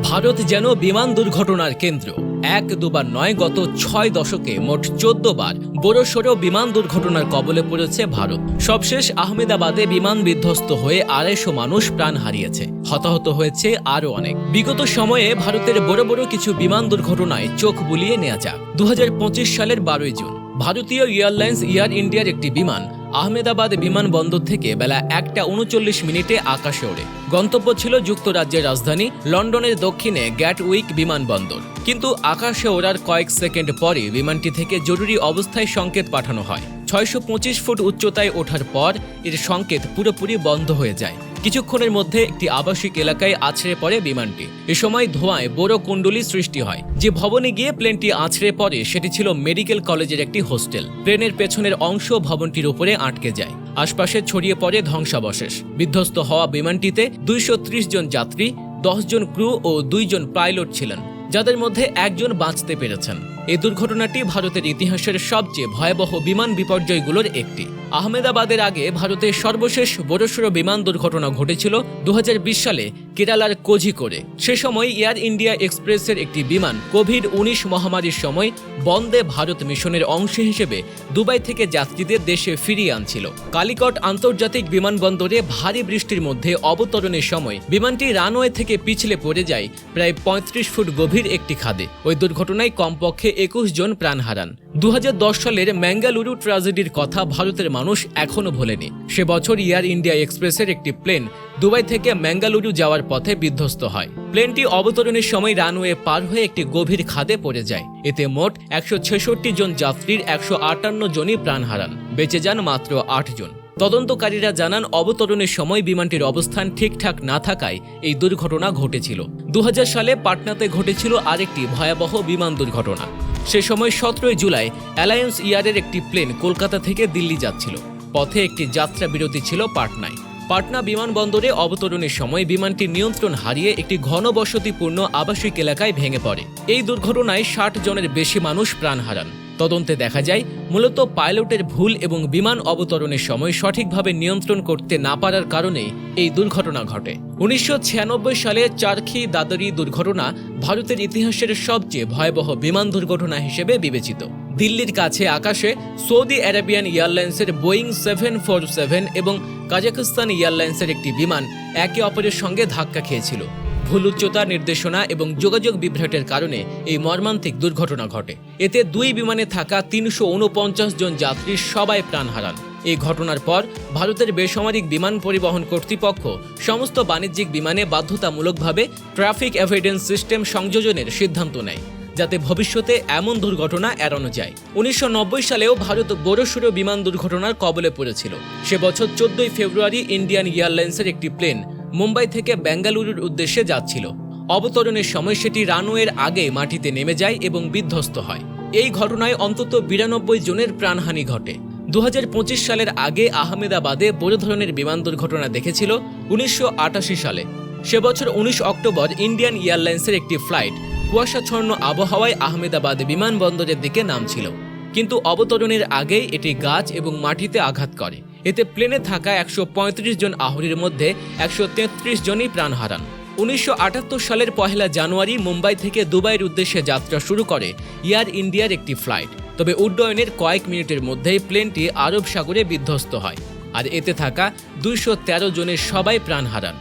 ভারত যেন বিমান দুর্ঘটনার কেন্দ্র। এক দুবার নয়, গত ৬ দশকে মোট ১৪ বার বড়সড় বিমান দুর্ঘটনার কবলে পড়েছে ভারত। সবশেষ আহমেদাবাদে বিমান বিধ্বস্ত হয়ে ২৫০ মানুষ প্রাণ হারিয়েছে, হতাহত হয়েছে আরও অনেক। বিগত সময়ে ভারতের বড় বড় কিছু বিমান দুর্ঘটনায় চোখ বুলিয়ে নেওয়া যাক। ২০২৫ সালের ১২ই জুন ভারতীয় এয়ারলাইন্স এয়ার ইন্ডিয়ার একটি বিমান আহমেদাবাদ বিমানবন্দর থেকে বেলা ১টা ৩৯ আকাশে ওড়ে। গন্তব্য ছিল যুক্তরাজ্যের রাজধানী লন্ডনের দক্ষিণে গ্যাটউইক বিমানবন্দর। কিন্তু আকাশে ওড়ার কয়েক সেকেন্ড পরে বিমানটি থেকে জরুরি অবস্থায় সংকেত পাঠানো হয়। ৬২৫ ফুট উচ্চতায় ওঠার পর এর সংকেত পুরোপুরি বন্ধ হয়ে যায়। কিছুক্ষণের মধ্যে একটি আবাসিক এলাকায় আছড়ে পড়ে বিমানটি। এ সময় ধোঁয়ায় বড় কুণ্ডলী সৃষ্টি হয়। যে ভবনে গিয়ে প্লেনটি আছড়ে পড়ে সেটি ছিল মেডিকেল কলেজের একটি হোস্টেল। প্লেনের পেছনের অংশ ভবনটির উপরে আটকে যায়। আশপাশে ছড়িয়ে পড়ে ধ্বংসাবশেষ। বিধ্বস্ত হওয়া বিমানটিতে ২৩০ জন যাত্রী, ১০ জন ক্রু ও ২ জন পাইলট ছিলেন, যাদের মধ্যে একজন বাঁচতে পেরেছেন। এই দুর্ঘটনাটি ভারতের ইতিহাসের সবচেয়ে ভয়াবহ বিমান বিপর্যয়গুলোর একটি। আহমেদাবাদের আগে ভারতের সর্বশেষ বড়সড় বিমান দুর্ঘটনা ঘটেছিল ২০২০ সালে কেরালার কোঝিকোড়ে। সে সময় এয়ার ইন্ডিয়া এক্সপ্রেসের একটি বিমান কোভিড-১৯ মহামারীর সময় বন্দে ভারত মিশনের অংশ হিসেবে দুবাই থেকে যাত্রীদের দেশে ফিরিয়ে আনছিল। কালিকট আন্তর্জাতিক বিমানবন্দরে ভারী বৃষ্টির মধ্যে অবতরণের সময় বিমানটি রানওয়ে থেকে পিছলে পড়ে যায় প্রায় ৩৫ ফুট গভীর একটি খাদে। ওই দুর্ঘটনায় কমপক্ষে ২১ জন প্রাণ হারান। ২০১০ সালের ম্যাঙ্গালুরু ট্র্যাজেডির কথা ভারতের মানুষ এখনো ভোলেনি। সে বছর এয়ার ইন্ডিয়া এক্সপ্রেসের একটি প্লেন দুবাই থেকে ম্যাঙ্গালুরু যাওয়ার পথে বিধ্বস্ত হয়। প্লেনটি অবতরণের সময় রানওয়ে পার হয়ে একটি গভীর খাদে পড়ে যায়। এতে মোট ১৬৬ জন যাত্রীর ১৫৮ জনই প্রাণ হারান, বেঁচে যান মাত্র ৮ জন। তদন্তকারীরা জানান, অবতরণের সময় বিমানটির অবস্থান ঠিকঠাক না থাকায় এই দুর্ঘটনা ঘটেছিল। ২০০০ সালে পাটনাতে ঘটেছিল আরেকটি ভয়াবহ বিমান দুর্ঘটনা। সে সময় ১৭ জুলাই অ্যালায়েন্স এয়ারের একটি প্লেন কলকাতা থেকে দিল্লি যাচ্ছিল। পথে একটি যাত্রা বিরতি ছিল পাটনায়। পাটনা বিমানবন্দরে অবতরণের সময় বিমানটি নিয়ন্ত্রণ হারিয়ে একটি ঘনবসতিপূর্ণ আবাসিক এলাকায় ভেঙে পড়ে। এই দুর্ঘটনায় ৬০ জনের বেশি মানুষ প্রাণ হারান। তদন্তে দেখা যায়, মূলত পাইলটের ভুল এবং বিমান অবতরণের সময় সঠিকভাবে নিয়ন্ত্রণ করতে না পারার কারণেই এই দুর্ঘটনা ঘটে। ১৯৯৬ সালে চারখি দাদরি দুর্ঘটনা ভারতের ইতিহাসের সবচেয়ে ভয়াবহ বিমান দুর্ঘটনা হিসেবে বিবেচিত। দিল্লির কাছে আকাশে সৌদি আরবিয়ান এয়ারলাইন্সের বোয়িং ৭৪৭ এবং কাজাখস্তান এয়ারলাইন্সের একটি বিমান একে অপরের সঙ্গে ধাক্কা খেয়েছিল। ভুল উচ্চতা নির্দেশনা এবং যোগাযোগ বিভ্রাটের কারণে এই মর্মান্তিক দুর্ঘটনা ঘটে। এতে দুই বিমানে থাকা ৩৪৯ জন যাত্রী সবাই প্রাণ হারান। এই ঘটনার পর ভারতের বেসামরিক বিমান পরিবহন কর্তৃপক্ষ সমস্ত বাণিজ্যিক বিমানে বাধ্যতামূলকভাবে ট্রাফিক এভিডেন্স সিস্টেম সংযোজনের সিদ্ধান্ত নেয়, যাতে ভবিষ্যতে এমন দুর্ঘটনা এড়ানো যায়। ১৯৯০ সালেও ভারত বড়সড় বিমান দুর্ঘটনার কবলে পড়েছিল। সে বছর ১৪ ফেব্রুয়ারি ইন্ডিয়ান এয়ারলাইন্সের একটি প্লেন মুম্বাই থেকে বেঙ্গালুরুর উদ্দেশ্যে যাচ্ছিল। অবতরণের সময় সেটি রানওয়ের আগে মাটিতে নেমে যায় এবং বিধ্বস্ত হয়। এই ঘটনায় অন্তত ৯২ জনের প্রাণহানি ঘটে। ২০২৫ সালের আগে আহমেদাবাদে বড় ধরনের বিমান দুর্ঘটনা দেখেছিল ১৯৮৮ সালে। সে বছর ১৯ অক্টোবর ইন্ডিয়ান এয়ারলাইন্সের একটি ফ্লাইট কুয়াশাচ্ছন্ন আবহাওয়ায় আহমেদাবাদ বিমানবন্দরের দিকে নামছিল, কিন্তু অবতরণের আগেই এটি গাছ এবং মাটিতে আঘাত করে। এতে প্লেনে থাকা ১৩৫ জন আহরির মধ্যে ১৩৩ জনই প্রাণ হারান। ১৯৭৮ সালের ১ জানুয়ারি মুম্বাই থেকে দুবাইয়ের উদ্দেশ্যে যাত্রা শুরু করে এয়ার ইন্ডিয়ার একটি ফ্লাইট। তবে উড্ডয়নের কয়েক মিনিটের মধ্যেই প্লেনটি আরব সাগরে বিধ্বস্ত হয়, আর এতে থাকা ২১৩ জনের সবাই প্রাণ হারান।